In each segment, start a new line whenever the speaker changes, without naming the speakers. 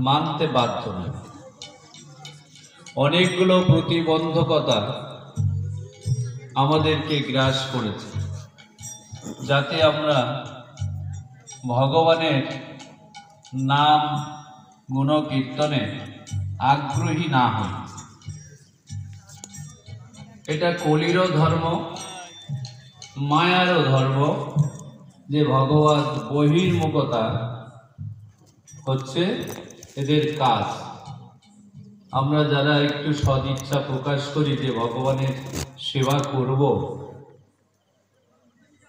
মানতে বাধ্য নয়। অনেকগুলো প্রতিবন্ধকতা আমাদেরকে গ্রাস করেছে, যাতে আমরা ভগবানের নাম গুণকীর্তনে আগ্রহী না হই। এটা কলিরও ধর্ম, মায়ারও ধর্ম, যে ভগবত বহির্মুখতা হচ্ছে এদের কাজ। আমরা যারা একটু সদিচ্ছা প্রকাশ করি যে ভগবানের সেবা করব,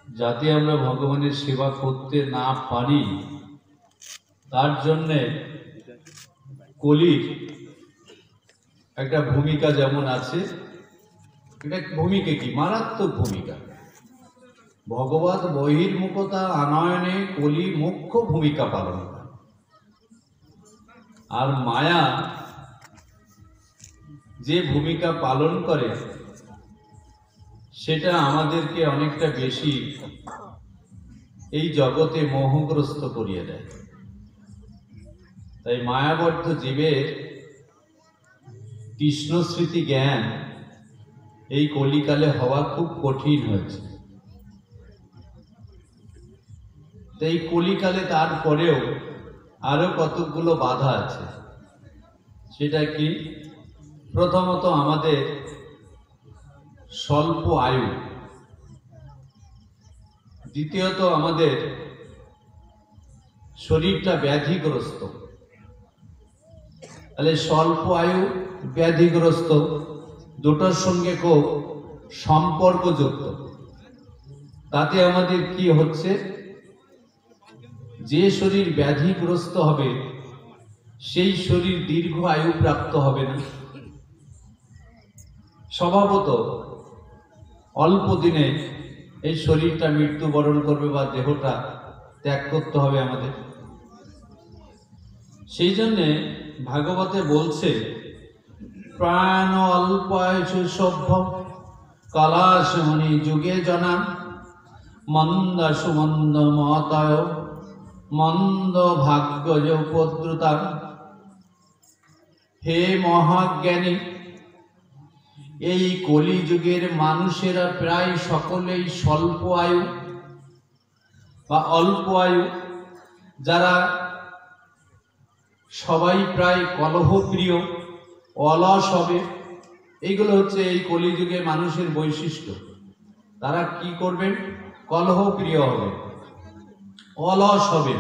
যাতে আমরা ভগবানের সেবা করতে না পারি, তার জন্যে কলির একটা ভূমিকা যেমন আছে, এটা ভূমিকা কি মারাত্মক ভূমিকা। ভগবত বহির্মুখতা আনয়নে কলি মুখ্য ভূমিকা পালন করে। আর মায়া যে ভূমিকা পালন করে সেটা আমাদেরকে অনেকটা বেশি এই জগতে মোহগ্রস্ত করিয়ে দেয়। তাই মায়াবদ্ধ জীবের কৃষ্ণ স্মৃতি জ্ঞান এই কলিকালে হওয়া খুব কঠিন হয়েছে। এই কলিকালে তারপরেও আরো কতগুলো বাধা আছে। সেটা কি? প্রথমত আমাদের স্বল্প আয়ু, দ্বিতীয়ত আমাদের শরীরটা ব্যাধিগ্রস্ত। তাহলে স্বল্প আয়ু, ব্যাধিগ্রস্ত দুটোর সঙ্গে খুব সম্পর্কযুক্ত। তাতে আমাদের কি হচ্ছে, যে শরীর ব্যাধিগ্রস্ত হবে সেই শরীর দীর্ঘ আয়ু প্রাপ্ত হবে না। স্বভাবত অল্প দিনে এই শরীরটা মৃত্যুবরণ করবে বা দেহটা ত্যাগ করতে হবে আমাদের। সেই জন্যে ভাগবতে বলছে, প্রাণ অল্পায়ু সভ্য কলাসমণি যুগে জনা মন্দ সুমন্দ মতায় মন্দ ভাগ্য উপদ্রুতা। হে মহাজ্ঞানী, এই কলিযুগের মানুষেরা প্রায় সকলেই স্বল্প আয়ু বা অল্প আয়ু, যারা সবাই প্রায় কলহপ্রিয়, অলস হবে। এইগুলো হচ্ছে এই কলিযুগে মানুষের বৈশিষ্ট্য। তারা কি করবেন? কলহপ্রিয় হবে, অলস হবেন,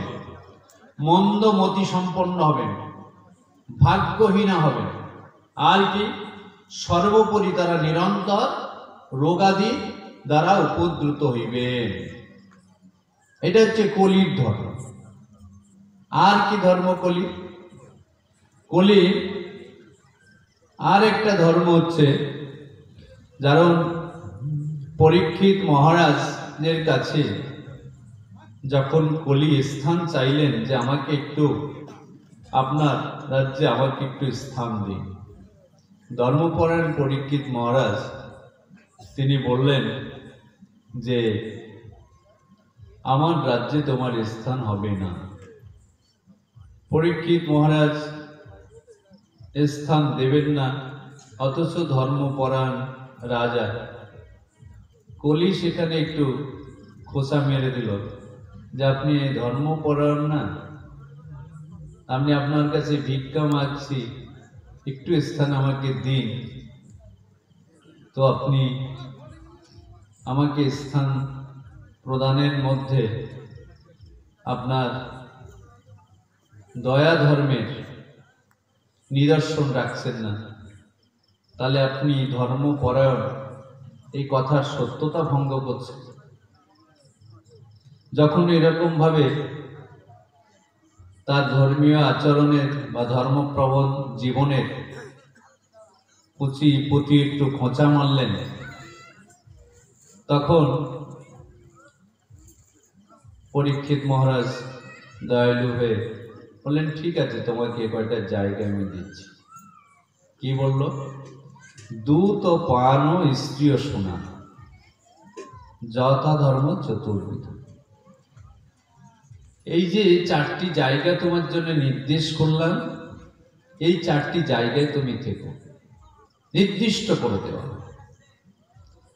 মন্দমতি সম্পন্ন হবেন, ভাগ্যহীনা হবেন, আর কি সর্বোপরি তারা নিরন্তর রোগাদি দ্বারা উপদ্রুত হইবেন। এটা হচ্ছে কলির ধর্ম। আর কি ধর্ম কলি? কলির আর একটা ধর্ম হচ্ছে, যেমন পরীক্ষিত মহারাজের কাছে যখন কলি স্থান চাইলেন যে আমাকে একটু আপনার রাজ্যে আমাকে একটু স্থান দিন, ধর্মপরায়ণ পরীক্ষিত মহারাজ তিনি বললেন যে আমার রাজ্যে তোমার স্থান হবে না। পরীক্ষিত মহারাজ স্থান দেবেন না, অথচ ধর্মপরায়ণ রাজা। কলি সেখানে একটু খোঁচা মেরে দিল যে আপনি ধর্মপরায়ণ না, আমি আপনার কাছে ভিক্ষা মাগছি, একটু স্থান আমাকে দিন। তো আপনি আমাকে স্থান প্রদানের মধ্যে আপনার দয়া ধর্মের নিদর্শন রাখছেন না, তাহলে আপনি ধর্মপরায়ণ এই কথার সত্যতা ভঙ্গ করছেন। যখন এরকম ভাবে তার ধর্মীয় আচরণের বা ধর্মপ্রবণ জীবনের প্রতি একটু খোঁচা মারলেন, তখন পরীক্ষিত মহারাজ দয়ালু হয়ে বললেন, ঠিক আছে, তোমাকে কয়টা জায়গা আমি দিচ্ছি। কি বলল? দূত পান ও স্ত্রী শোনা যথা ধর্ম চতুর্বিধ। এই যে চারটি জায়গা তোমার জন্য নির্দেশ করলাম, এই 4টি জায়গায় তুমি থেকো, নির্দিষ্ট করে দেওয়া।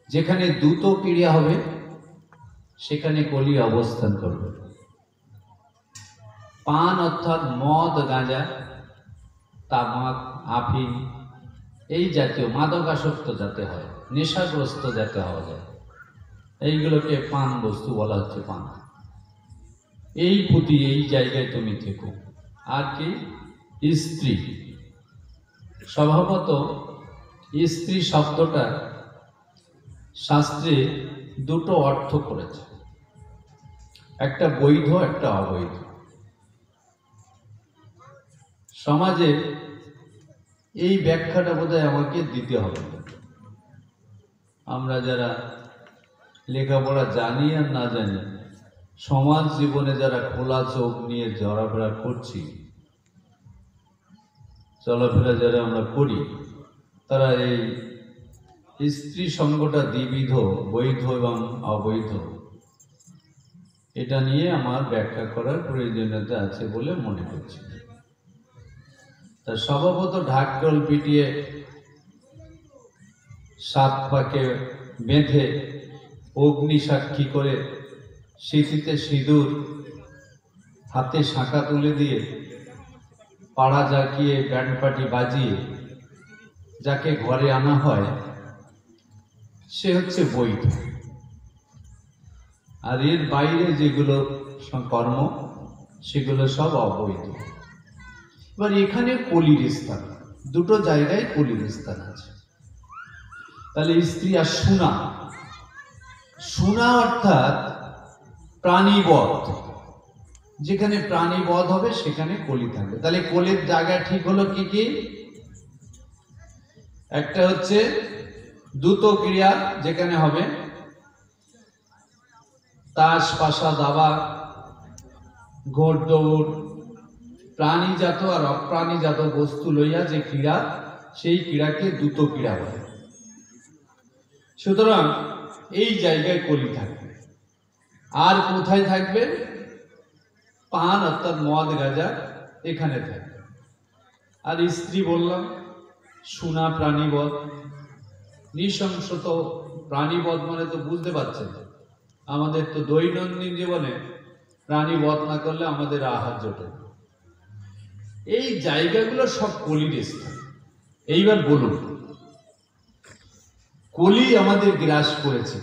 যেখানে দ্রুত ক্রিয়া হবে সেখানে কলি অবস্থান করবে। পান অর্থাৎ মদ, গাঁজা, তামাক, আফিম এই জাতীয় মাদকাসক্ত যাতে হয়, নেশাগ্রস্ত যাতে হওয়া যায়, এইগুলোকে পান বস্তু বলা হচ্ছে। পান এই পুঁতি এই জায়গায় তুমি থেকো। আর কি? স্ত্রী। স্বভাবত স্ত্রী শব্দটা শাস্ত্রে দুটো অর্থ করেছে, একটা বৈধ, একটা অবৈধ। সমাজে এই ব্যাখ্যাটা বোধহয় আমাকে দিতে হবে। আমরা যারা লেখাপড়া জানি আর না জানি, সমাজ জীবনে যারা খোলা চোখ নিয়ে চলাফেরা করছি, চলাফেরা যারা আমরা করি, তারা এই স্ত্রী সঙ্গটা দ্বিবিধ, বৈধ এবং অবৈধ, এটা নিয়ে আমার ব্যাখ্যা করার প্রয়োজনীয়তা আছে বলে মনে করছি। তা স্বভাবত ঢাকঢোল পিটিয়ে 7 পাকে বেঁধে অগ্নি সাক্ষী করে সিঁথিতে সিঁদুর, হাতে শাঁখা তুলে দিয়ে, পাড়া জাকিয়ে ব্যান্ড পার্টি বাজিয়ে যাকে ঘরে আনা হয় সে হচ্ছে বৈধ। আর এর বাইরে যেগুলো কর্ম সেগুলো সব অবৈধ। এবার এখানে কলির স্থান, দুটো জায়গায় কলির স্থান আছে। তাহলে স্ত্রী আর সুনা, সুনা অর্থাৎ প্রাণীবধ, যেখানে প্রাণীবধ হবে সেখানে কলি থাকবে। তাহলে কলির জায়গা ঠিক হলো কি কি? একটা হচ্ছে দ্রুত ক্রিয়া যেখানে হবে, তাস, পাশা, দাবা, ঘোড় দৌড়, প্রাণীজাত আর অপ্রাণীজাত বস্তু লইয়া যে ক্রীড়া, সেই ক্রীড়াকে দ্রুত ক্রীড়া বলে। সুতরাং এই জায়গায় কলি থাকবে। আর কোথায় থাকবে? পান অর্থাৎ মদ, গাঁজা, এখানে থাকবে। আর স্ত্রী বললাম সুনা, প্রাণীবধ। নৃশংসত প্রাণীবধ মানে তো বুঝতে পারছেন, আমাদের তো দৈনন্দিন জীবনে প্রাণীবধ না করলে আমাদের আহার জোটে। এই জায়গাগুলো সব কলির স্থান। এইবার বলুন, কলি আমাদের গ্রাস করেছে,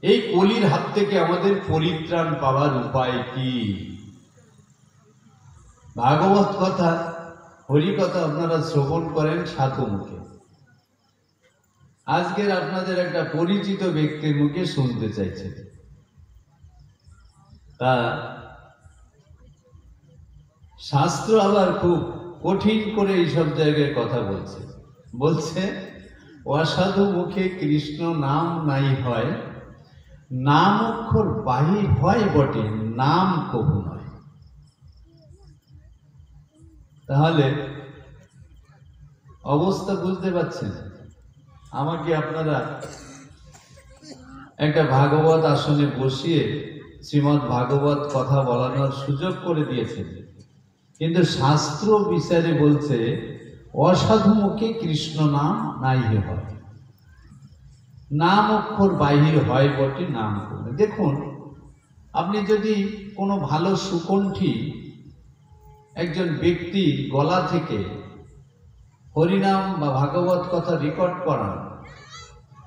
এই কলির হাত থেকে আমাদের পরিত্রাণ পাওয়ার উপায় কি? ভাগবত কথা, হরি কথা আপনারা শ্রবণ করেন সাধু মুখে, আজকের আপনাদের একটা পরিচিত ব্যক্তির মুখে শুনতে চাইছেন। তা শাস্ত্র আবার খুব কঠিন করে এইসব জায়গায় কথা বলছে। বলছে অসাধু মুখে কৃষ্ণ নাম নাই হয়, নাম অক্ষর বাহির হয় বটে, নাম কবু নয়। তাহলে অবস্থা বুঝতে পারছেন? আমাকে আপনারা একটা ভাগবত আসনে বসিয়ে শ্রীমদ্ ভাগবত কথা বলানোর সুযোগ করে দিয়েছেন, কিন্তু শাস্ত্র বিচারে বলছে অসাধু মুখে কৃষ্ণ নাম নাই হয়, নাম অক্ষর বাহির হয় বটে, নাম করবে। দেখুন, আপনি যদি কোনো ভালো সুকণ্ঠী একজন ব্যক্তি গলা থেকে হরিনাম বা ভাগবত কথা রেকর্ড করান,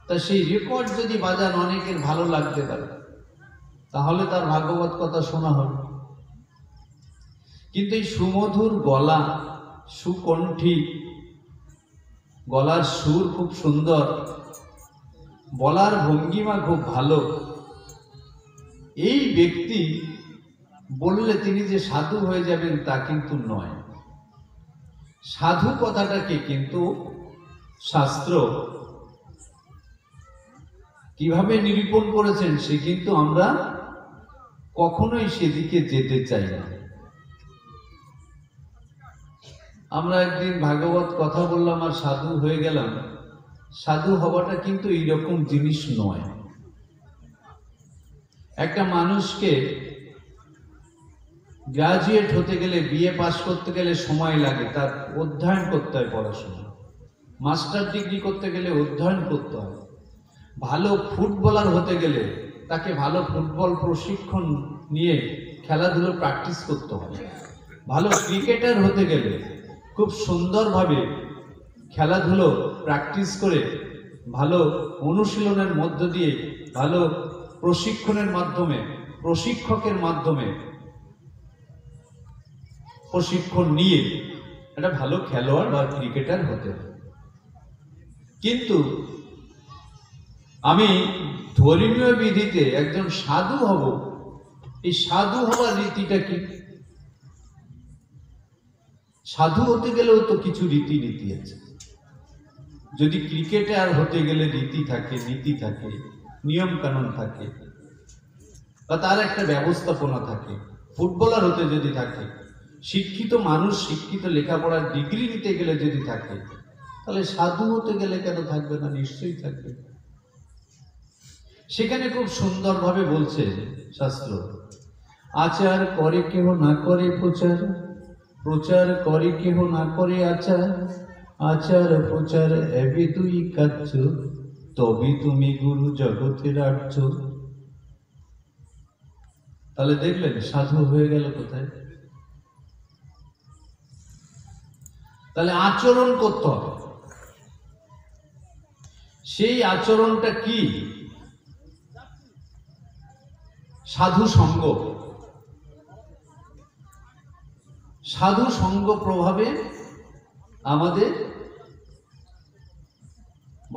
তা সেই রেকর্ড যদি বাজান অনেকের ভালো লাগতে পারে, তাহলে তার ভাগবত কথা শোনা হবে। কিন্তু এই সুমধুর গলা, সুকণ্ঠী, গলার সুর খুব সুন্দর, বলার ভঙ্গিমা খুব ভালো, এই ব্যক্তি বললে তিনি যে সাধু হয়ে যাবেন তা কিন্তু নয়। সাধু কথাটাকে কিন্তু শাস্ত্র কিভাবে নিরূপণ করেছেন সে কিন্তু আমরা কখনোই সেদিকে যেতে চাই না। আমরা একদিন ভাগবত কথা বললাম আর সাধু হয়ে গেলাম, সাধু হওয়াটা কিন্তু এইরকম জিনিস নয়। একটা মানুষকে গ্রাজুয়েট হতে গেলে, বিএ পাস করতে গেলে সময় লাগে, তার অধ্যয়ন করতে হয়, পড়াশোনা। মাস্টার ডিগ্রি করতে গেলে অধ্যয়ন করতে হয়। ভালো ফুটবলার হতে গেলে তাকে ভালো ফুটবল প্রশিক্ষণ নিয়ে খেলাধুলো প্র্যাকটিস করতে হয়। ভালো ক্রিকেটার হতে গেলে খুব সুন্দরভাবে খেলাধুলো প্র্যাকটিস করে, ভালো অনুশীলনের মধ্য দিয়ে, ভালো প্রশিক্ষণের মাধ্যমে, প্রশিক্ষকের মাধ্যমে প্রশিক্ষণ নিয়ে একটা ভালো খেলোয়াড় বা ক্রিকেটার হতে হয়। কিন্তু আমি ধর্মীয় বিধিতে একজন সাধু হব, এই সাধু হওয়ার রীতিটা কি? সাধু হতে গেলেও তো কিছু রীতি আছে। যদি ক্রিকেটার হতে গেলে রীতি থাকে, নীতি থাকে, নিয়ম কানুন থাকে, বা তার একটা ব্যবস্থাপনা থাকে। ফুটবলার হতে যদি থাকে, শিক্ষিত মানুষ, শিক্ষিত লেখাপড়ার ডিগ্রি নিতে গেলে যদি থাকে, তাহলে সাধু হতে গেলে কেন থাকবে না? নিশ্চয়ই থাকবে। সেখানে খুব সুন্দরভাবে বলছে শাস্ত্র, আচার করে কেহ না করে প্রচার, প্রচার করে কেহ না করে আচার, আচার প্রচার এবি দুই কার্য, তবে তুমি গুরু জগতের আর্য। তাহলে দেখলেন সাধু হয়ে গেল কোথায়? তাহলে আচরণ করতে হবে। সেই আচরণটা কি? সাধু সঙ্গ। সাধু সঙ্গ প্রভাবে আমাদের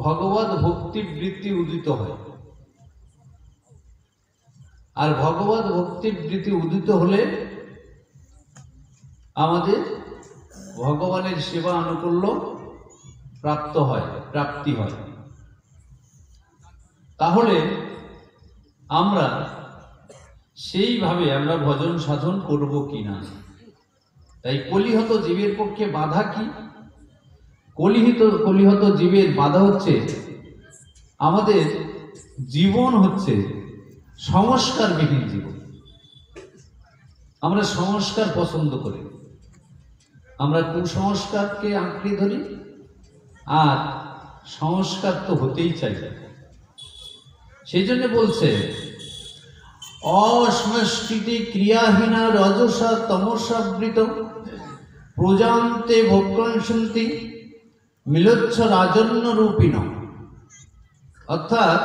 ভগবত ভক্তি বৃত্তি উদিত হয়। আর ভগবত ভক্তি বৃত্তি উদিত হলে আমাদের ভগবানের সেবা আনুকূল্য প্রাপ্তি হয়। তাহলে আমরা সেইভাবে আমরা ভজন সাধন করব কিনা। তাই কলিহত জীবের পক্ষে বাধা কি? কলিহত জীবের বাধা হচ্ছে আমাদের জীবন হচ্ছে সংস্কারবিহীন জীবন। আমরা সংস্কার পছন্দ করি, আমরা কুসংস্কারকে আঁকড়ে ধরি, আর সংস্কার তো হতেই চাই। সেই জন্য বলছে, অসংস্কৃতি ক্রিয়াহীনা রজসা তমসাবৃত, প্রজান্তে ভক্ষণসন্তি মিলোচ্ছ রাজন্য রূপিণ। অর্থাৎ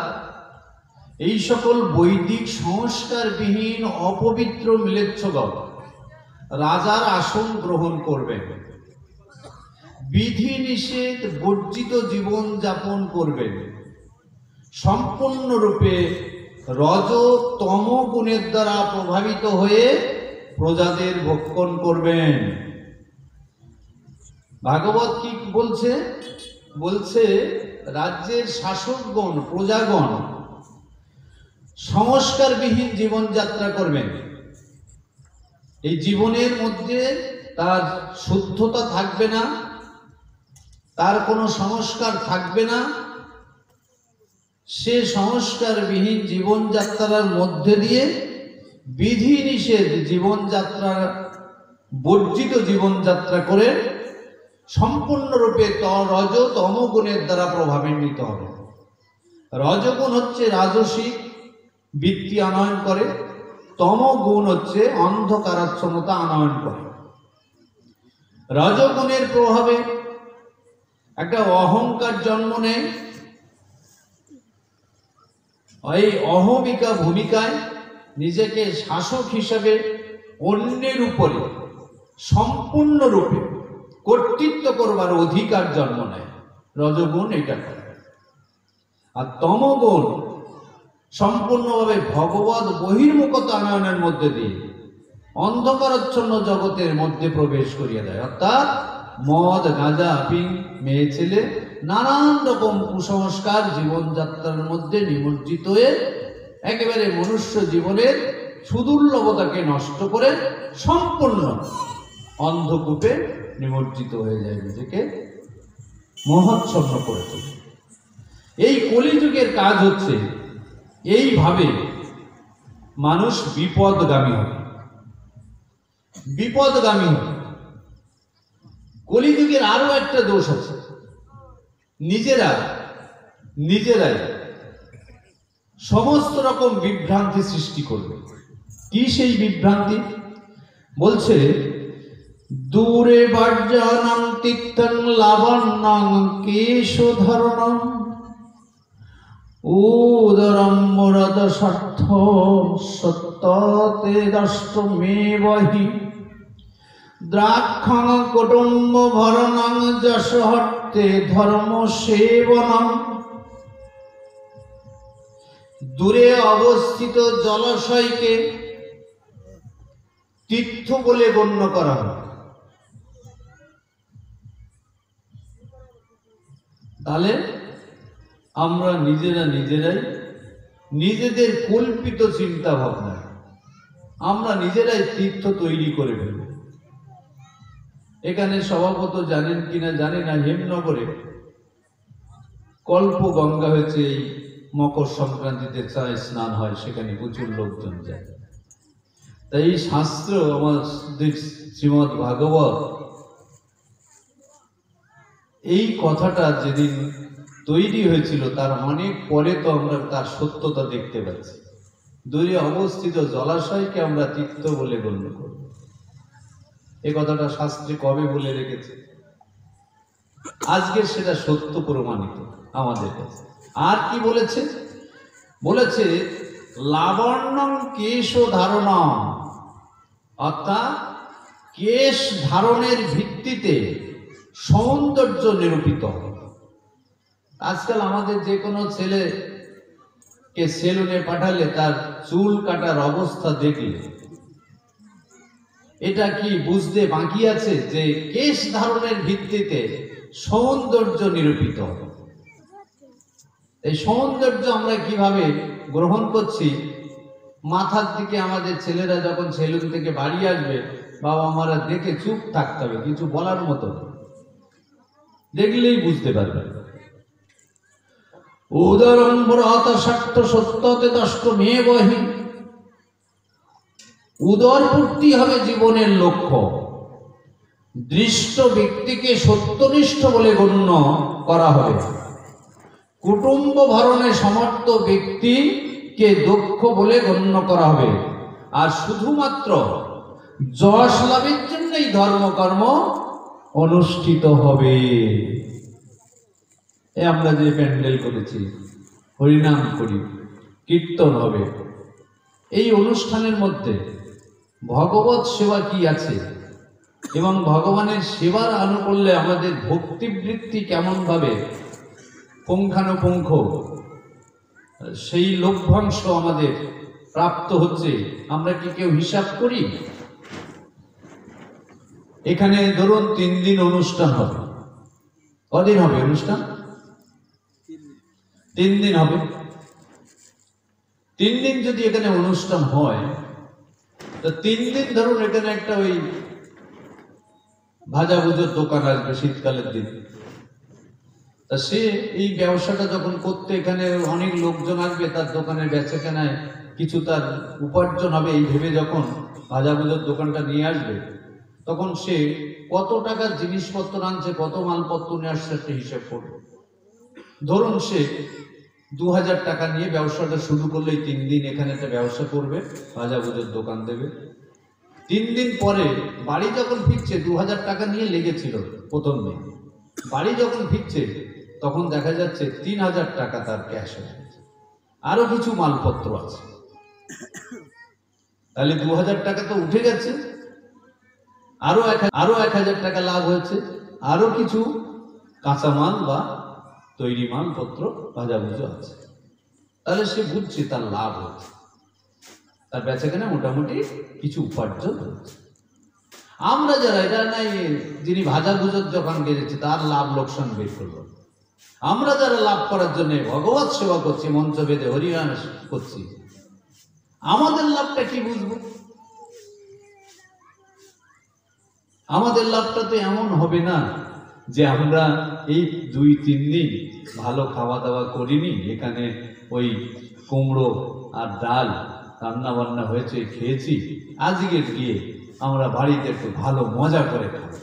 এই সকল বৈদিক সংস্কারবিহীন অপবিত্র মিলেচ্ছগণ রাজার আসন গ্রহণ করবেন, বিধি নিষেধ বর্জিত জীবন যাপন করবেন, সম্পূর্ণরূপে রজ তম গুণের দ্বারা প্রভাবিত হয়ে প্রজাদের ভক্ষণ করবেন। ভাগবত কি বলছে? বলছে রাজ্যের শাসকগণ, প্রজাগণ সংস্কারবিহীন জীবনযাত্রা করবেন। এই জীবনের মধ্যে তার শুদ্ধতা থাকবে না, তার কোনো সংস্কার থাকবে না। সে সংস্কারবিহীন জীবনযাত্রার মধ্যে দিয়ে বিধি নিষেধ জীবনযাত্রা, বর্জিত জীবনযাত্রা করে সম্পূর্ণরূপে রজ তম গুণের দ্বারা প্রভাবান্বিত হবে। রজগুণ হচ্ছে রাজসিক বৃত্তি আনয়ন করে, তম গুণ হচ্ছে অন্ধকারাচ্ছন্নতা আনয়ন করে। রজগুণের প্রভাবে একটা অহংকার জন্ম নেয়। এই অহমিকা ভূমিকায় নিজেকে শাসক হিসাবে অন্যের উপরে সম্পূর্ণরূপে কর্তৃত্ব করবার অধিকার জন্ম নেয়। রজগুণ এটা করে। আর তমগুণ সম্পূর্ণভাবে ভগবত বহির্মুখতা আনয়নের মধ্যে দিয়ে অন্ধকারাচ্ছন্ন জগতের মধ্যে প্রবেশ করিয়ে দেয়। অর্থাৎ মদ, গাঁজা, আফিং, মেয়ে ছেলে, নানান রকম কুসংস্কার জীবনযাত্রার মধ্যে নিমজ্জিত হয়ে একেবারে মনুষ্য জীবনের সুদুর্লভতাকে নষ্ট করে সম্পূর্ণ অন্ধকূপে নিমজ্জিত হয়ে যায়, নিজেকে মহাচ্ছন্ন করে তোলে। এই কলিযুগের কাজ হচ্ছে এইভাবে মানুষ বিপদগামী হবে। বিপদগামী হবে। কলিযুগের আরো একটা দোষ আছে, নিজেরাই সমস্ত রকম বিভ্রান্তি সৃষ্টি করবে। কি সেই বিভ্রান্তি? বলছে দূরে বাজ্যানাং তিক্তং লাবণ্যং কেশধরণং উদরম মুরদ স্বার্থ সত্যতে দষ্টমেবহি দ্রাক্ষং কুটুম্ব ভরণং যশহর্তে ধর্ম সেবনং। দূরে অবস্থিত জলাশয়কে তীর্থ বলে গণ্য করা হয়। তাহলে আমরা নিজেরাই নিজেদের কল্পিত চিন্তা ভাবনা আমরা নিজেরাই তীর্থ তৈরি করে ফেলব। এখানে সভাপত জানেন কিনা জানি না, হেমনগরে কল্প গঙ্গা হয়েছে। এই মকর সংক্রান্তিতে চায় স্নান হয়, সেখানে প্রচুর লোকজন যায়। তাই এই শাস্ত্র আমাদের শ্রীমদ্ ভাগবত এই কথাটা যেদিন তৈরি হয়েছিল তার অনেক পরে তো আমরা তার সত্যতা দেখতে পাচ্ছি। দূরে অবস্থিত জলাশয়কে আমরা তীর্থ বলে গণ্য করব, এই কথাটা শাস্ত্রে কবে বলে রেখেছে, আজকে সেটা সত্য প্রমাণিত আমাদের কাছে। আর কি বলেছে? বলেছে লাবণ্যং কেশ ধারণম, অর্থাৎ কেশ ধারণের ভিত্তিতে সৌন্দর্য নিরূপিত। আজকাল আমাদের যে কোনো ছেলেকে সেলুনে পাঠালে তার চুল কাটার অবস্থা দেখলে এটা কি বুঝতে বাকি আছে যে কেশ ধারণের ভিত্তিতে সৌন্দর্য নিরূপিত হবে। এই সৌন্দর্য আমরা কিভাবে গ্রহণ করছি? মাথার দিকে আমাদের ছেলেরা যখন সেলুন থেকে বাড়ি আসবে, বাবা মারা দেখে চুপ থাকতে হবে, কিছু বলার মতো, দেখলেই বুঝতে পারবে। উদরম ব্রত স্বার্থ সত্যতে দষ্টমেবহি, উদর পূর্তি হবে জীবনের লক্ষ্য। দৃষ্ট ব্যক্তিকে সত্যনিষ্ঠ বলে গণ্য করা হবে। কুটুম্ব ভরণে সমর্থ ব্যক্তিকে দক্ষ বলে গণ্য করা হবে। আর শুধুমাত্র যশ লাভের জন্যই ধর্মকর্ম অনুষ্ঠিত হবে। আমরা যে প্যান্ডেল করেছি, হরিনাম করি, কীর্তন হবে, এই অনুষ্ঠানের মধ্যে ভগবত সেবা কি আছে এবং ভগবানের সেবার আনুকূল্যে আমাদের ভক্তিবৃত্তি কেমন ভাবে পুঙ্খানুপুঙ্খ সেই লভ্যাংশ আমাদের প্রাপ্ত হচ্ছে, আমরা কি কেউ হিসাব করি? এখানে ধরুন 3 দিন অনুষ্ঠান হবে। কদিন হবে অনুষ্ঠান? 3 দিন হবে। 3 দিন যদি এখানে অনুষ্ঠান হয়, তো 3 দিন ধরুন এখানে একটা ওই ভাজাভুজোর দোকান আসবে শীতকালের দিন। তা সে এই ব্যবসাটা যখন করতে এখানে অনেক লোকজন আসবে, তার দোকানে বেচে কেনায় কিছু তার উপার্জন হবে এই ভেবে যখন ভাজাভুজোর দোকানটা নিয়ে আসবে, তখন সে কত টাকার জিনিসপত্র আনছে, কত মালপত্র নিয়ে আসছে একটা হিসেব করবে। ধরুন সে 2000 টাকা নিয়ে ব্যবসাটা শুরু করলে 3 দিন এখানে একটা ব্যবসা করবে, ভাজাভুজোর দোকান দেবে। 3 দিন পরে বাড়ি যখন ফিরছে, 2000 টাকা নিয়ে লেগেছিল প্রথম দিন, বাড়ি যখন ফিরছে তখন দেখা যাচ্ছে 3000 টাকা তার ক্যাশ হয়ে গেছে, আরো কিছু মালপত্র আছে। তাহলে 2000 টাকা তো উঠে গেছে, আরো 1000 টাকা লাভ হয়েছে, আরো কিছু কাঁচামাল বা তৈরি মালপত্র ভাজাভুজো আছে। তাহলে সে বুঝছে তার লাভ হচ্ছে, তার বেচাকেনা মোটামুটি কিছু উপার্জন হচ্ছে। আমরা যারা এটা নাই, যিনি ভাজাভুজোর দোকান গেছে তার লাভ লোকসান বের করলো, আমরা যারা লাভ করার জন্য ভগবত সেবা করছি, মঞ্চ বেঁধে হরিনাম করছি, আমাদের লাভটা কি বুঝবো? আমাদের লাভটা তো এমন হবে না যে আমরা এই 2-3 দিন ভালো খাওয়া দাওয়া করিনি, এখানে ওই কুমড়ো আর ডাল রান্না বান্না হয়েছে খেয়েছি, আজকে গিয়ে আমরা বাড়িতে একটু ভালো মজা করে খাবো।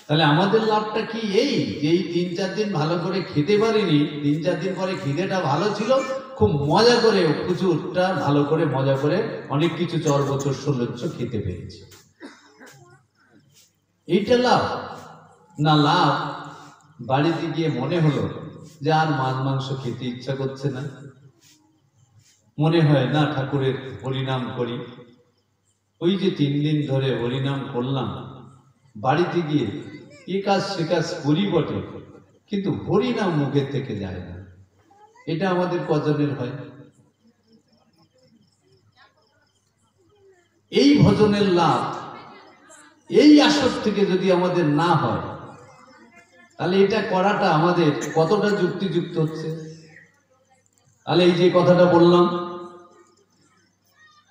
তাহলে আমাদের লাভটা কি? এই যে এই 3-4 দিন ভালো করে খেতে পারিনি, 3-4 দিন পরে খিদেটা ভালো ছিল, খুব মজা করে প্রচুরটা ভালো করে মজা করে অনেক কিছু চর বছর সৌলভ্য খেতে পেরেছি। এইটা লাভ না? লাভ বাড়িতে গিয়ে মনে হলো যে আর মাছ মাংস খেতে ইচ্ছা করছে না, মনে হয় না ঠাকুরের হরিনাম করি। ওই যে 3 দিন ধরে হরিনাম করলাম, বাড়িতে গিয়ে এ কাজ সে কাজ করি বটে, কিন্তু হরিনাম মুখের থেকে যায় না। এটা আমাদের কজনের হয়? এই ভজনের লাভ এই আসর থেকে যদি আমাদের না হয়, তাহলে এটা করাটা আমাদের কতটা যুক্তিযুক্ত হচ্ছে? তাহলে এই যে কথাটা বললাম,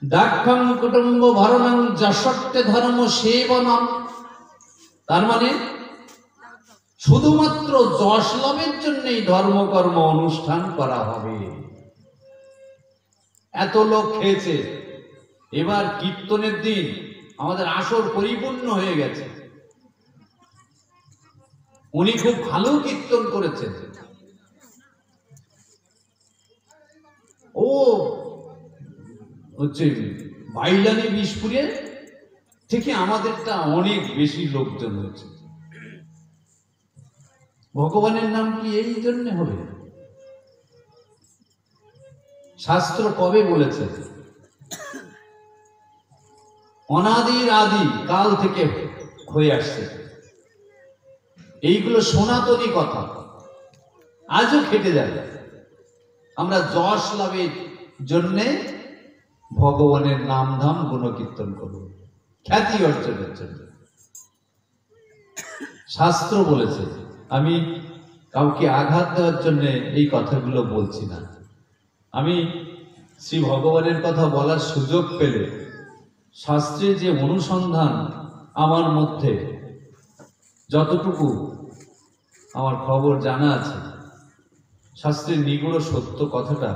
দাক্ষাং কুটুম্ব ভরণং যশট্টে ধর্ম সেবনম, তার মানে শুধুমাত্র যশ লাভের জন্যই ধর্মকর্ম অনুষ্ঠান করা হবে। এত লোক খেয়েছে, এবার কীর্তনের দিন আমাদের আসর পরিপূর্ণ হয়ে গেছে। উনি খুব ভালো কীর্তন করেছেন। ও হচ্ছে বাইলানি বিশপুরে থেকে আমাদেরটা অনেক বেশি লোকজন হয়েছে। ভগবানের নাম কি এই জন্য হবে? শাস্ত্র কবে বলেছে? অনাদির আদি কাল থেকে হয়ে আসছে। এইগুলো সনাতনী কথা, আজও খেটে যায়। আমরা যশ লাভের জন্যে ভগবানের নাম ধাম গুণকীর্তন করব, খ্যাতি অর্জনের জন্য। শাস্ত্র বলেছে। আমি কাউকে আঘাত দেওয়ার জন্য এই কথাগুলো বলছি না। আমি শ্রী ভগবানের কথা বলার সুযোগ পেলে শাস্ত্রের যে অনুসন্ধান আমার মধ্যে যতটুকু আমার খবর জানা আছে, শাস্ত্রের নিগুড় সত্য কথাটা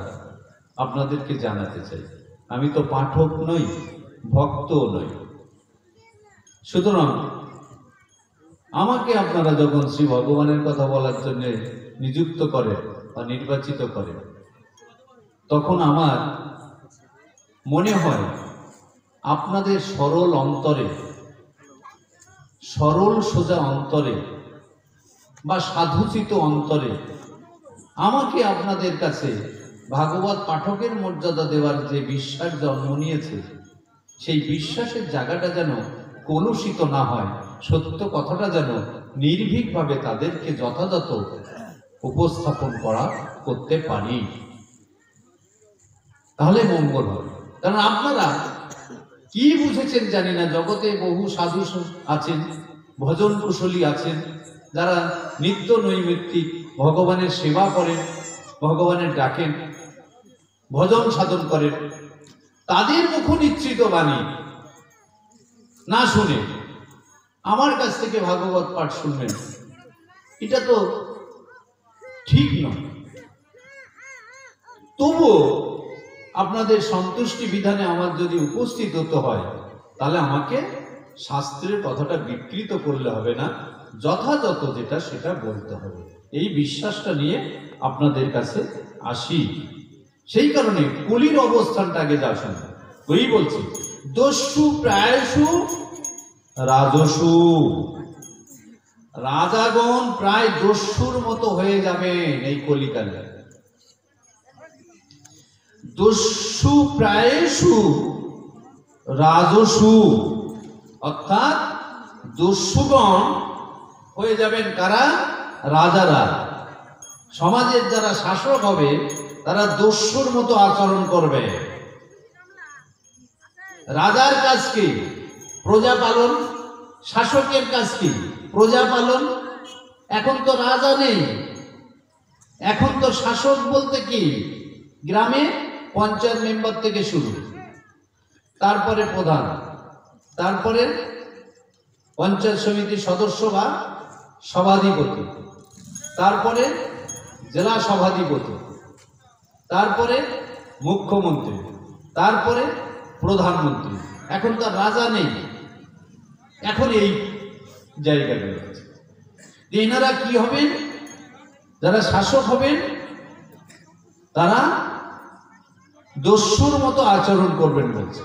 আপনাদেরকে জানাতে চাই। আমি তো পাঠক নই, ভক্তও নই। সুতরাং আমাকে আপনারা যখন শ্রী ভগবানের কথা বলার জন্য নিযুক্ত করেন বা নির্বাচিত করেন, তখন আমার মনে হয় আপনাদের সরল অন্তরে, সরল সোজা অন্তরে বা সাধুচিত অন্তরে আমাকে আপনাদের কাছে ভাগবত পাঠকের মর্যাদা দেওয়ার যে বিশ্বাস জন্ম নিয়েছে, সেই বিশ্বাসের জায়গাটা যেন কলুষিত না হয়, সত্য কথাটা যেন নির্ভীকভাবে তাদেরকে যথাযথ উপস্থাপন করতে পারি, তাহলে মঙ্গল হবে। কারণ আপনারা কি বুঝেছেন জানি না, জগতে বহু সাধু আছেন, ভজন কুশলী আছেন, যারা নিত্য নৈমিত্তিক ভগবানের সেবা করেন, ভগবানের ডাকেন, ভজন সাধন করেন। তাদের মুখ নিশ্চিত বাণী না শুনে আমার কাছ থেকে ভাগবত পাঠ শুনবেন, এটা তো ঠিক নয়। তবুও আপনাদের সন্তুষ্টি বিধানে আমার যদি উপস্থিত হতে হয়, তাহলে আমাকে শাস্ত্রের কথাটা বিকৃত করলে হবে না, যথাযথ যেটা সেটা বলতে হবে। এই বিশ্বাসটা নিয়ে আপনাদের কাছে আসি। সেই কারণে কলির অবস্থানটা আগে যা শুনবে, ওই বলছি, দস্যু প্রায়শু রাজসু, রাজাগণ প্রায় দস্যুর মতো হয়ে যাবেন এই কলিকালে। দস্যু প্রায়শু রাজসু, অর্থাৎ দস্যুগণ হয়ে যাবেন কারা? রাজারা। সমাজের যারা শাসক হবে তারা দস্যুর মতো আচরণ করবে। রাজার কাজ কি? প্রজা পালন। শাসকের কাজ কি? প্রজা পালন। এখন তো রাজা নেই, এখন তো শাসক বলতে কি, গ্রামে পঞ্চায়েত মেম্বার থেকে শুরু, তারপরে প্রধান, তারপরে পঞ্চায়েত সমিতির সদস্য বা সভাধিপতি, তারপরে জেলা সভাধিপতি, তারপরে মুখ্যমন্ত্রী, তারপরে প্রধানমন্ত্রী, এখন তার রাজা নেই, এখন এই জায়গাটা আছে। এনারা কি হবেন? যারা শাসক হবেন তারা দস্যুর মতো আচরণ করবেন বলছে।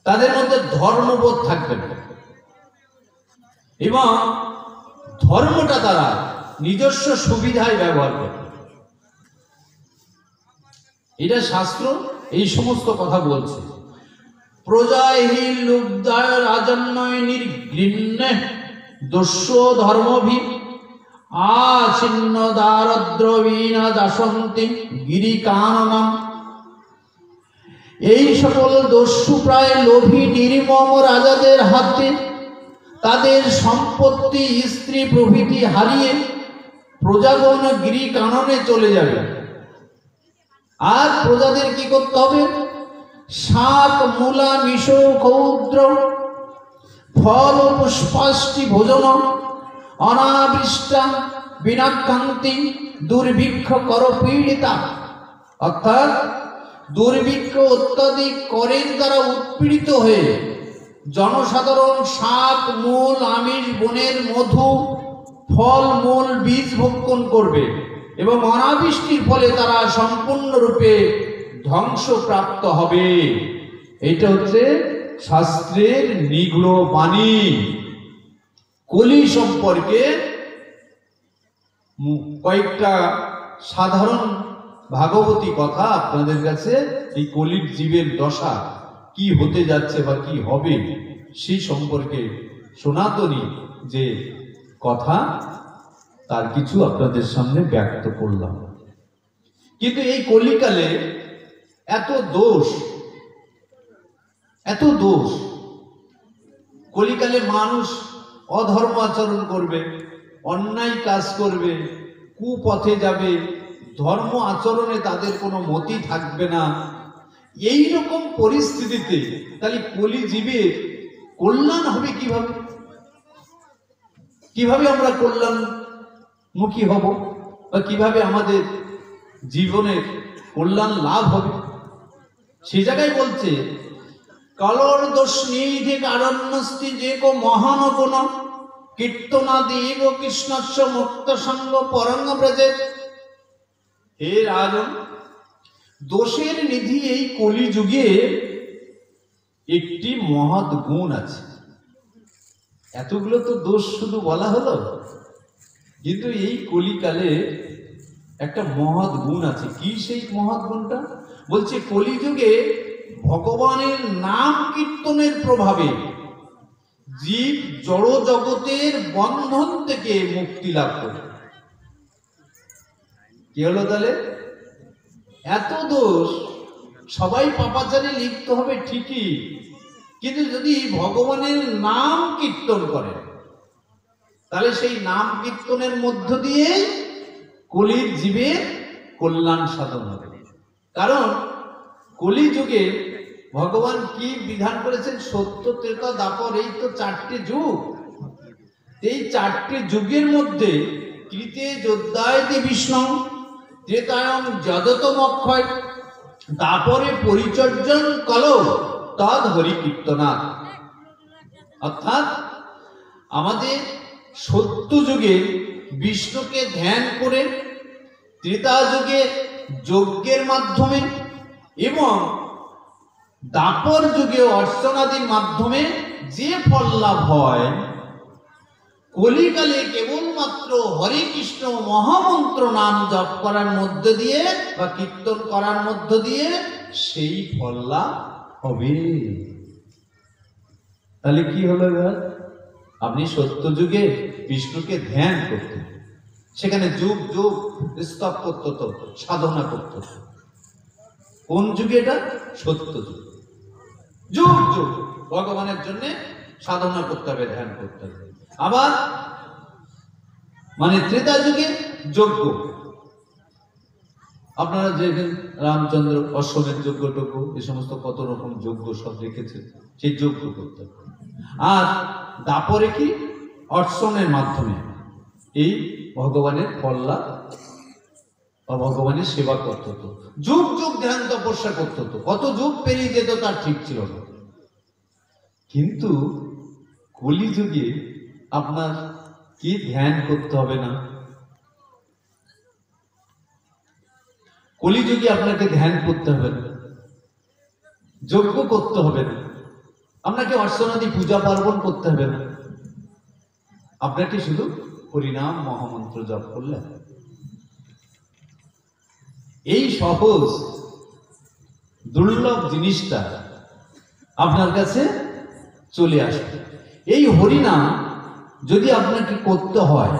তাদের মধ্যে ধর্মবোধ থাকবে না এবং ধর্মটা তারা নিজস্ব সুবিধায় ব্যবহার করবে। এটা শাস্ত্র এই সমস্ত কথা বলছে। প্রজাহি লুব্ধায় রাজন্যয় নির্ঘৃণ্যে দস্য ধর্মভি আছিন্ন দারদ্রবীণা দাসন্তি গিরিকাননম। এই সকল দস্যু প্রায় লোভী নির্মম রাজাদের হাতে তাদের সম্পত্তি, স্ত্রী প্রভৃতি হারিয়ে প্রজাগণ গিরিকাননে চলে যাবে। আর প্রজাদের কি করতে হবে? শাক, মূলা, মিশ, ক্ষৌদ্র ফল ও পুষ্পাষ্টি ভোজন, অনাবৃষ্টা বিনাকান্তি দুর্ভিক্ষ কর পীড়িতা। অর্থাৎ দুর্ভিক্ষ অত্যাধিক করের দ্বারা উৎপীড়িত হয়ে জনসাধারণ শাক, মূল, আমিষ, বনের মধু, ফল, মূল, বীজ ভক্ষণ করবে এবং অনাবৃষ্টির ফলে তারা সম্পূর্ণরূপে ধ্বংসপ্রাপ্ত হবে। এটা হচ্ছে শাস্ত্রের নিগূঢ় বাণী। কলি সম্পর্কে কয়েকটা সাধারণ ভাগবতী কথা আপনাদের কাছে, এই কলির জীবের দশা কি হতে যাচ্ছে বা কি হবে সেই সম্পর্কে সনাতনী যে কথা তার কিছু আপনাদের সামনে ব্যক্ত করলাম। কিন্তু এই কলিকালে এত দোষ, কলিকালে মানুষ অধর্ম আচরণ করবে, অন্যায় কাজ করবে, কুপথে যাবে, ধর্ম আচরণে তাদের কোনো মতি থাকবে না। এই রকম পরিস্থিতিতে তাহলে কলিজীবের কল্যাণ হবে কিভাবে? কিভাবে আমরা কল্যাণমুখী হব বা কিভাবে আমাদের জীবনের কল্যাণ লাভ হবে? সে জায়গায় বলছে কলর দোষ নিধে কারণ্যস্তি যে কো মহান গুণ কীর্তনাদি এব কৃষ্ণস্য মুক্ত সঙ্গ পরঙ্গ ব্রজে। হে রাজন, দোষের নিধি এই কলিযুগে একটি মহৎ গুণ আছে। এতগুলো তো দোষ শুধু বলা হলো, কিন্তু এই কলিকালে একটা মহৎ গুণ আছে। কি সেই মহৎ গুণটা? বলছে কলিযুগে ভগবানের নাম কীর্তনের প্রভাবে জীব জড় জগতের বন্ধন থেকে মুক্তি লাভ করে। কি হলো তাহলে? এত দোষ, সবাই পাপাচারে লিপ্ত হবে ঠিকই, কিন্তু যদি ভগবানের নাম কীর্তন করে তাহলে সেই নাম কীর্তনের মধ্য দিয়ে কলির জীবের কল্যাণ সাধন হবে। কারণ কলিযুগে ভগবান কি বিধান করেছেন? সত্য, ত্রেতা, দ্বাপর, এই তো চারটি যুগ। এই চারটি যুগের মধ্যে কৃতে যোদ্ধায়তি বিষ্ণু, ত্রেতায়ং যদতমক্ষয়, দ্বাপরে পরিচর্যন কলৌ তদ হরি কীর্তনা। অর্থাৎ আমাদের সত্য যুগে বিষ্ণুকে ধ্যান করে, ত্রেতা যুগে যজ্ঞের মাধ্যমে এবং দ্বাপর যুগে অর্চনাদির মাধ্যমে যে ফল লাভ হয়, কলিকালে কেবলমাত্র হরে কৃষ্ণ মহামন্ত্র নাম জপ করার মধ্য দিয়ে বা কীর্তন করার মধ্য দিয়ে সেই ফল লাভ হবে। তাহলে কি হলো? এবার আপনি সত্য যুগে বিষ্ণুকে ধ্যান করতেন, সেখানে যুগ যুগ স্তব করতে হতো, সাধনা করতে হতো। কোন যুগে? এটা সত্য যুগ। যুগ যুগ ভগবানের জন্য সাধনা করতে হবে, ধ্যান করতে হবে। আবার মানে ত্রেতা যুগে যজ্ঞ, আপনারা দেখেন রামচন্দ্র অশ্বমেধ যজ্ঞটুকু, এই সমস্ত কত রকম যজ্ঞ সব রেখেছেন, সেই যজ্ঞ করতে হবে। আর দাপরে কি? অর্চনের মাধ্যমে এই ভগবানের ফল লাভ। বা ভগবানের সেবা করতে হতো, যুগ যুগ ধ্যান তপস্যা করতে হতো, কত যুগ পেরিয়ে যেত তার ঠিক ছিল না। কিন্তু কলিযুগে আপনার কি ধ্যান করতে হবে না? কলিযুগে আপনাকে ধ্যান করতে হবে না, যজ্ঞ করতে হবে না, আপনাকে অর্চনাদি পূজা পার্বণ করতে হবে না, আপনাকে শুধু হরিনাম মহামন্ত্র জপ করলে এই সহজ দুর্লভ জিনিসটা আপনার কাছে চলে আসবে। এই হরিনাম যদি আপনাকে করতে হয়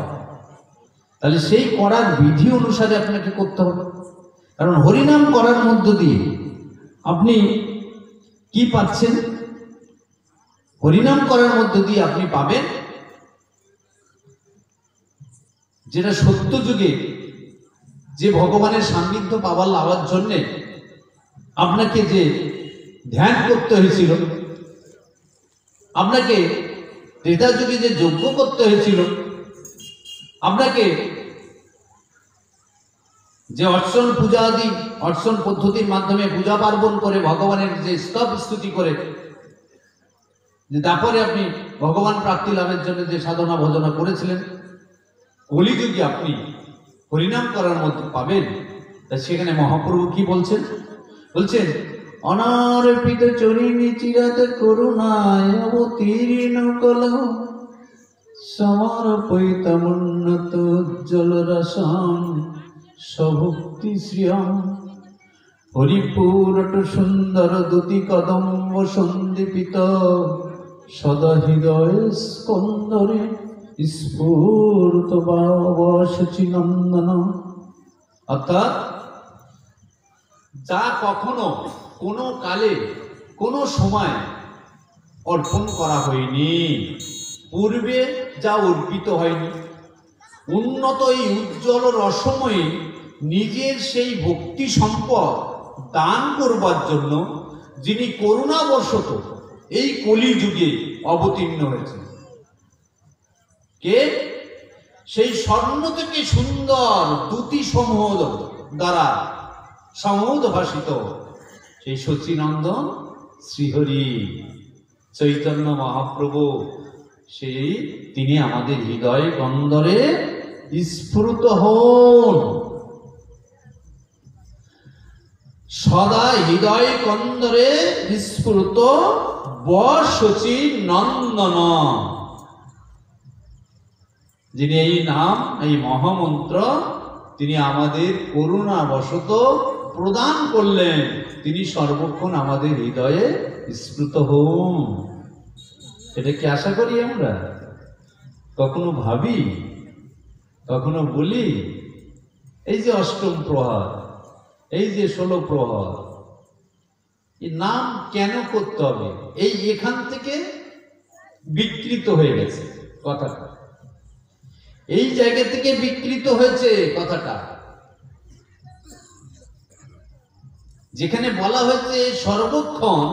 তাহলে সেই করার বিধি অনুসারে আপনাকে করতে হবে। কারণ হরিনাম করার মধ্য দিয়ে আপনি কি পাচ্ছেন? হরিনাম করার মধ্য দিয়ে আপনি পাবেন যেটা সত্য যুগে যে ভগবানের সান্নিধ্য লাভার জন্যে আপনাকে যে ধ্যান করতে হয়েছিল, আপনাকে ত্রেতা যুগে যে যজ্ঞ করতে হয়েছিল, আপনাকে যে অর্চন পূজা আদি অর্চন পদ্ধতির মাধ্যমে পূজা পার্বণ করে ভগবানের যে স্তব স্তুতি করে যে তারপরে আপনি ভগবান প্রাপ্তি লাভের জন্য যে সাধনা ভজনা করেছিলেন, কলিযুগে আপনি হরিনাম করার মধ্যে পাবেন। তা সেখানে মহাপ্রভু কি বলছেন? বলছেন অনারপিত চরিণী চিরাত করুণায় অবতীর্ণ কল সমর্পিতমুন্নত উজ্জ্বলরসম সভক্তি শ্রিয়ম হরিপুরট সুন্দর দুতি কদম্ব সন্দীপিত সদা হৃদয় স্কন্দরে স্ফুরত বাবশচিনন্দন। অর্থাৎ যা কখনো কোনো কালে কোনো সময় অর্পণ করা হয়নি, পূর্বে যা অর্পিত হয়নি, উন্নত এই উজ্জ্বল রসময়ে নিজের সেই ভক্তি সম্পদ দান করবার জন্য যিনি করুণাবশত এই কলিযুগে অবতীর্ণ হয়েছেন। কে? সেই স্বর্ণ থেকে সুন্দর দ্যুতি সমূহ দ্বারা সমুদ ভাসিত সেই সচিনন্দন শ্রীহরি চৈতন্য মহাপ্রভু, সেই তিনি আমাদের হৃদয় কন্দরে স্ফুরিত হন, সদা হৃদয় কন্দরে স্ফুরিত বসচি নন্দন। যিনি এই নাম, এই মহামন্ত্র তিনি আমাদের করুণাবশত প্রদান করলেন, তিনি সর্বক্ষণ আমাদের হৃদয়ে স্ফুরিত হন। এটা কি আশা করি আমরা? কখনো ভাবি, কখনো বলি এই যে অষ্টম প্রহর, এই যে 16 প্রহর, এই নাম কেন করতে হবে? এই এখান থেকে বিকৃত হয়ে গেছে কথাটা, এই জায়গা থেকে বিকৃত হয়েছে কথাটা। যেখানে বলা হয়েছে সর্বক্ষণ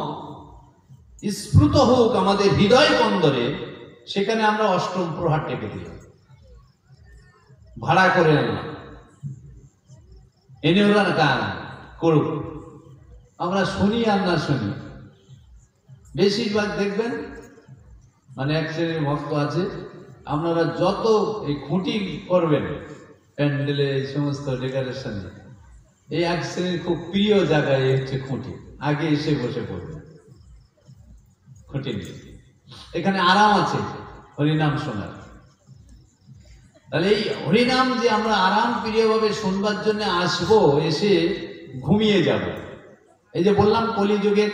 স্ফুরিত হোক আমাদের হৃদয় কন্দরে, সেখানে আমরা অষ্টম প্রহার টেকে দিলাম, ভাড়া করে আনলাম, এনে ওরা গান করুক, আমরা শুনি আর না শুনি। বেশিরভাগ দেখবেন মানে এক শ্রেণীর ভক্ত আছে, আপনারা যত এই খুঁটি করবেন প্যান্ডেলে এই সমস্ত ডেকোরেশনে, এই এক শ্রেণীর খুব প্রিয় জায়গায় হচ্ছে খুঁটি, আগে এসে বসে পড়বে খুঁটি নিয়ে। এখানে আরাম আছে হরিনাম শোনার। তাহলে এই হরিনাম যে আমরা আরাম প্রিয়ভাবে শুনবার জন্য আসবো, এসে ঘুমিয়ে যাব। এই যে বললাম কলিযুগের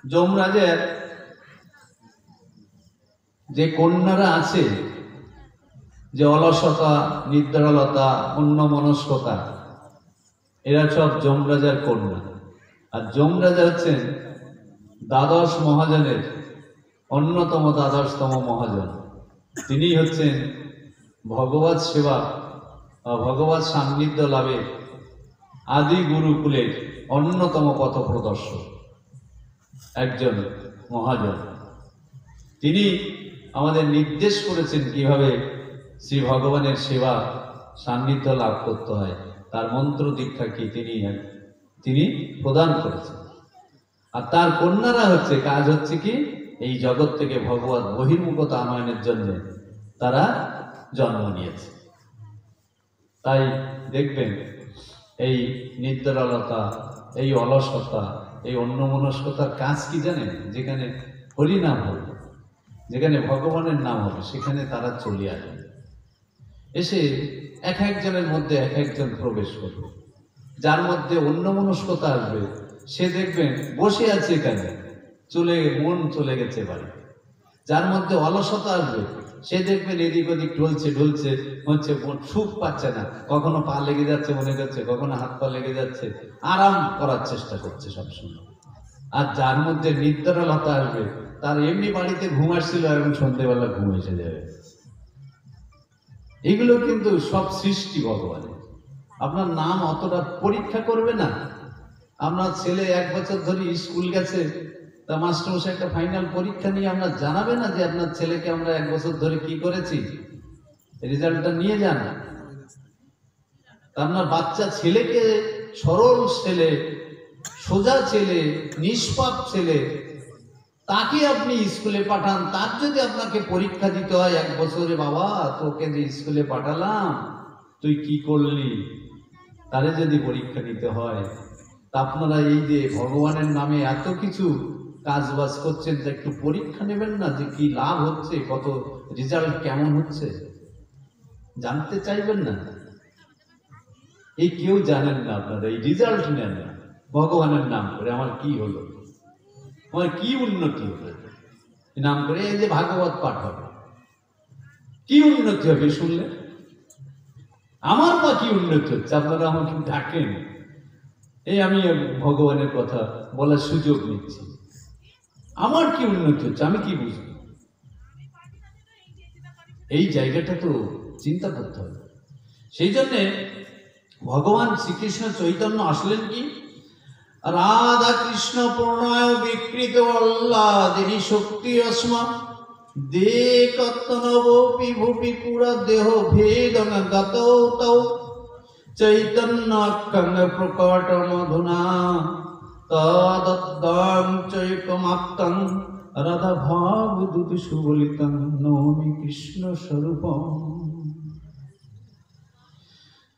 যমরাজের যে কন্যারা আছে, যে অলসতা, নিদ্রালতা, অন্যমনস্কতা, এরা সব যমরাজার কন্যা। আর যমরাজা হচ্ছেন দ্বাদশ মহাজনের অন্যতম দ্বাদশতম মহাজন। তিনি হচ্ছেন ভগবত সেবা বা ভগবত সান্নিধ্য লাভে আদি গুরুকুলের অন্যতম পথপ্রদর্শক একজন মহাজন। তিনি আমাদের নির্দেশ করেছেন কিভাবে শ্রী ভগবানের সেবা সান্নিধ্য লাভ করতে হয়। তার মন্ত্র দীক্ষা কি তিনি প্রদান করেছেন। আর তার কন্যারা কাজ হচ্ছে কি, এই জগৎ থেকে ভগবত বহির্মুখতা আনয়নের জন্য তারা জন্ম নিয়েছে। তাই দেখবেন এই নিদ্রালতা, এই অলসতা, এই অন্যমনস্কতার কাজ কি জানেন? যেখানে হরিনাম হবে, যেখানে ভগবানের নাম হবে, সেখানে তারা চলে আসবে, এসে এক একজনের মধ্যে এক একজন প্রবেশ করবে। যার মধ্যে অন্যমনস্কতা আসবে, সে দেখবেন বসে আছে এখানে, মন চলে গেছে বাড়ি। যার মধ্যে অলসতা আসবে, সে দেখবেন এদিক ওদিক ঢলছে হচ্ছে, সুখ পাচ্ছে না, কখনো পা লেগে যাচ্ছে মনে করছে, কখনো হাত পা লেগে যাচ্ছে, আরাম করার চেষ্টা করছে সবসময়। আর যার মধ্যে নিদ্রালতা আসবে, তার এমনি বাড়িতে ঘুম আসছিল, এখন সন্ধ্যেবেলা ঘুম এসে যাবে। এগুলো কিন্তু সব সৃষ্টি ভগবানের। আপনার নাম অতটা পরীক্ষা করবে না। আপনার ছেলে 1 বছর ধরে স্কুল গেছে, তা মাস্টারমশাই একটা ফাইনাল পরীক্ষা নিয়ে আপনার জানাবে না যে আপনার ছেলেকে আমরা 1 বছর ধরে কি করেছি, রেজাল্টটা নিয়ে যান। আপনার বাচ্চা ছেলেকে, সরল ছেলে, সোজা ছেলে, নিষ্পাপ ছেলে, তাকে আপনি স্কুলে পাঠান। তার যদি আপনাকে পরীক্ষা দিতে হয় 1 বছরে, বাবা তোকে যে স্কুলে পাঠালাম তুই কি করলি, তারে যদি পরীক্ষা নিতে হয়, তা আপনারা এই যে ভগবানের নামে এত কিছু কাজবাজ করছেন, তা একটু পরীক্ষা নেবেন না যে কি লাভ হচ্ছে, কত রেজাল্ট কেমন হচ্ছে, জানতে চাইবেন না? এই কেউ জানেন না, আপনারা এই রেজাল্ট নেন না ভগবানের নাম করে। আমার কি হলো, আমার কি উন্নতি হবে নাম করে, এই যে ভাগবত পাঠ হবে, কি উন্নতি হবে শুনলে? আমার বা কি উন্নতি হচ্ছে? আপনারা আমাকে ডাকেন, এই আমি ভগবানের কথা বলার সুযোগ নিচ্ছি, আমার কি উন্নতি হচ্ছে, আমি কি বুঝবো? এই জায়গাটা তো চিন্তা করতে হবে। সেই জন্যে ভগবান শ্রীকৃষ্ণ চৈতন্য আসলেন কি, রাধা কৃষ্ণ প্রণয় বিকৃত আহ্লাদিনী শক্তি রশ্মা দে কত্তনবপি ভূপি পুরা দেহ ভেদন গতৌ তৌ চৈতন্য অক্ষঙ্গ প্রকট মধুনা তদদ্দাং চৈকমাপ্তং রাধা ভাব দুত সুবলিতং নমি কৃষ্ণ স্বরূপম।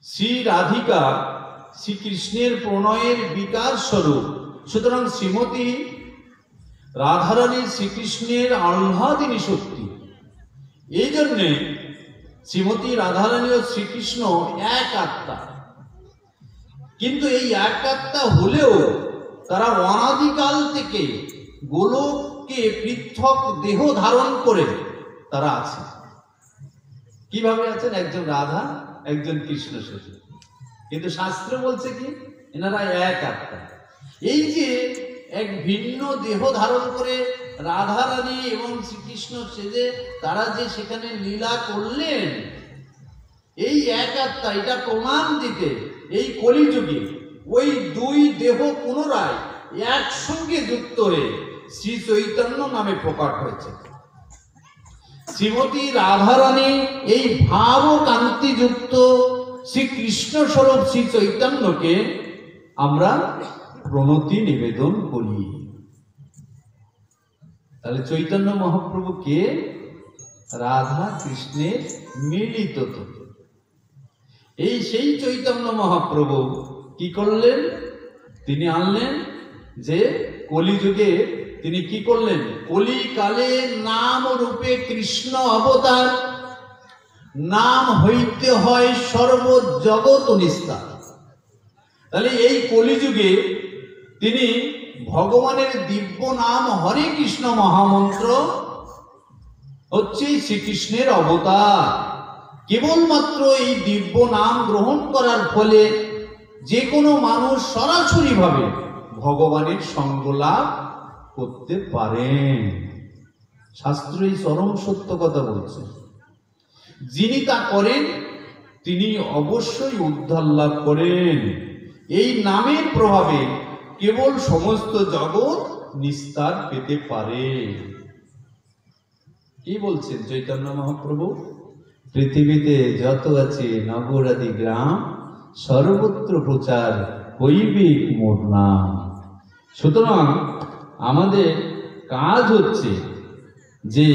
শ্রী রাধিকা শ্রীকৃষ্ণের প্রণয়ের বিকাশ স্বরূপ। সুতরাং শ্রীমতী রাধারানী শ্রীকৃষ্ণের আহ্লাদিনী শক্তি। এই জন্যে শ্রীমতী রাধারানী ও শ্রীকৃষ্ণ এক আত্মা। কিন্তু এই এক আত্মা হলেও তারা অনাদিকাল থেকে গোলককে পৃথক দেহ ধারণ করে তারা আছে। কিভাবে আছেন? একজন রাধা, একজন কৃষ্ণ সখী, কিন্তু শাস্ত্র বলছে কি, এনারা এক আত্মা। এই যে এক ভিন্ন দেহ ধারণ করে রাধা রানী এবং শ্রীকৃষ্ণ সেজে তারা যে সেখানে লীলা করলেন, এই এক আত্মা, এটা প্রমাণ দিতে এই কলিযুগে ওই দুই দেহ পুনরায় একসঙ্গে যুক্ত হয়ে শ্রী চৈতন্য নামে প্রকাশ হয়েছে। শ্রীমতী রাধারানী এই ভাব ও কান্তিযুক্ত শ্রীকৃষ্ণ স্বরূপ শ্রী চৈতন্যকে আমরা প্রণতি নিবেদন করি। তাহলে চৈতন্য মহাপ্রভু কে? রাধা কৃষ্ণের মিলিত তত্ত্ব। এই সেই চৈতন্য মহাপ্রভু কি করলেন? তিনি আনলেন যে কলিযুগে তিনি কি করলেন? কলিকালে নাম রূপে কৃষ্ণ অবতার, নাম হইতে হয় সর্বজগৎ নিস্তার। তাহলে এই কলিযুগে তিনি ভগবানের দিব্য নাম হরে কৃষ্ণ মহামন্ত্র হচ্ছে শ্রীকৃষ্ণের অবতার। কেবলমাত্র এই দিব্য নাম গ্রহণ করার ফলে যে কোনো মানুষ সরাসরি ভাবে ভগবানের সঙ্গ লাভ করতে পারেন। শাস্ত্র এই চরম সত্য কথা বলছে। যিনি তা করেন তিনি অবশ্যই উদ্ধার লাভ করেন। এই নামের প্রভাবে কেবল সমস্ত জগৎ নিস্তার পেতে পারে। কি বলছেন চৈতন্য মহাপ্রভু? পৃথিবীতে যত আছে নগরাদি গ্রাম, সর্বত্র প্রচার হইবে মোর নাম। সুতরাং আমাদের কাজ হচ্ছে যে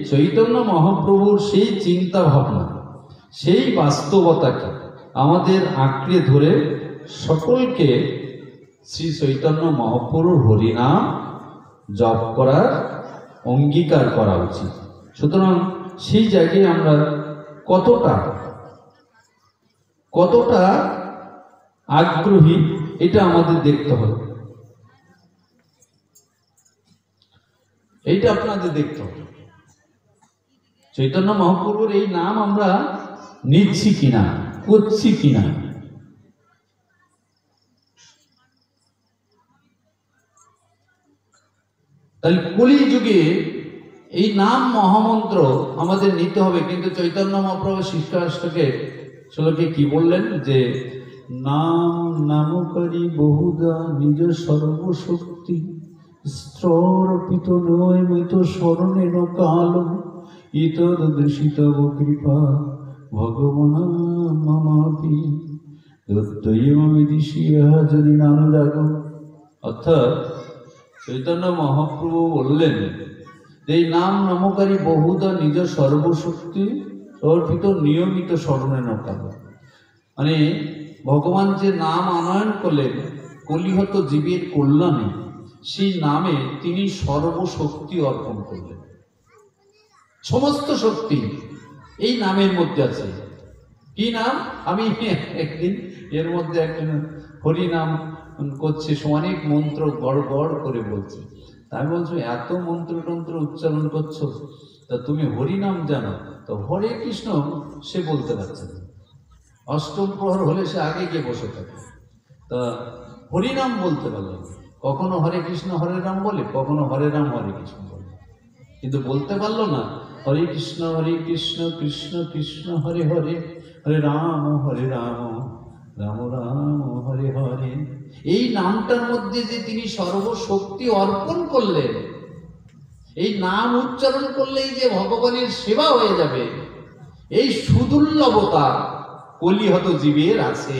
চৈতন্য মহাপ্রভুর সেই চিন্তা ভাবনা, সেই বাস্তবতাকে আমাদের আঁকড়ে ধরে সকলকে শ্রী চৈতন্য মহাপ্রভুর হরিনাম জপ করার অঙ্গীকার করা উচিত। সুতরাং সেই জায়গায় আমরা কতটা আগ্রহী এটা আমাদের দেখতে হবে, এইটা আপনাদের দেখতে হবে। চৈতন্য মহাপ্রভুর এই নাম আমরা নিচ্ছি কিনা, করছি কিনা। তাহলে কলি যুগে এই নাম মহামন্ত্র আমাদের নিতে হবে। কিন্তু চৈতন্য মহাপ্রভু শিষ্টাষ্টকে শ্লোকে কি বললেন যে নাম নামকারী বহুদা নিজ সর্বশক্তি স্তরপিত নয় মৃত স্মরণের কাল ইতদ দৃশিতব কৃপা ভগবান মামাপি দৈববিদিশিয়া যদি নানুরাগ। অর্থাৎ চৈতন্য মহাপ্রভু বললেন এই নাম নামকারী বহুদা নিজ সর্বশক্তি অর্পিত নিয়মিত স্মরণের কাল, মানে ভগবান যে নাম আনয়ন করলেন কলিহত জীবের কল্যাণে, সেই নামে তিনি সর্বশক্তি অর্পণ করলেন। সমস্ত শক্তি এই নামের মধ্যে আছে। কি নাম? আমি একদিন এর মধ্যে একদিন হরি নাম করছে, অনেক মন্ত্র গড় গড় করে বলছে। তাই বলছো এত মন্ত্র তন্ত্র উচ্চারণ করছো, তা তুমি হরি নাম জানো? তো হরে কৃষ্ণ সে বলতে পারছে না, অষ্টম প্রহর হলে সে আগে গিয়ে বসে থাকে, তা হরিনাম বলতে পারল। কখনো হরে কৃষ্ণ হরে রাম বলে, কখনো হরে রাম হরে কৃষ্ণ বলে, কিন্তু বলতে পারলো না হরে কৃষ্ণ কৃষ্ণ কৃষ্ণ হরে হরে, হরে রাম রাম রাম হরে হরে। এই নামটার মধ্যে যে তিনি সর্বশক্তি অর্পণ করলেন, এই নাম উচ্চারণ করলেই যে ভগবানের সেবা হয়ে যাবে, এই সুদুর্লভতা কলিহত জীবের আছে।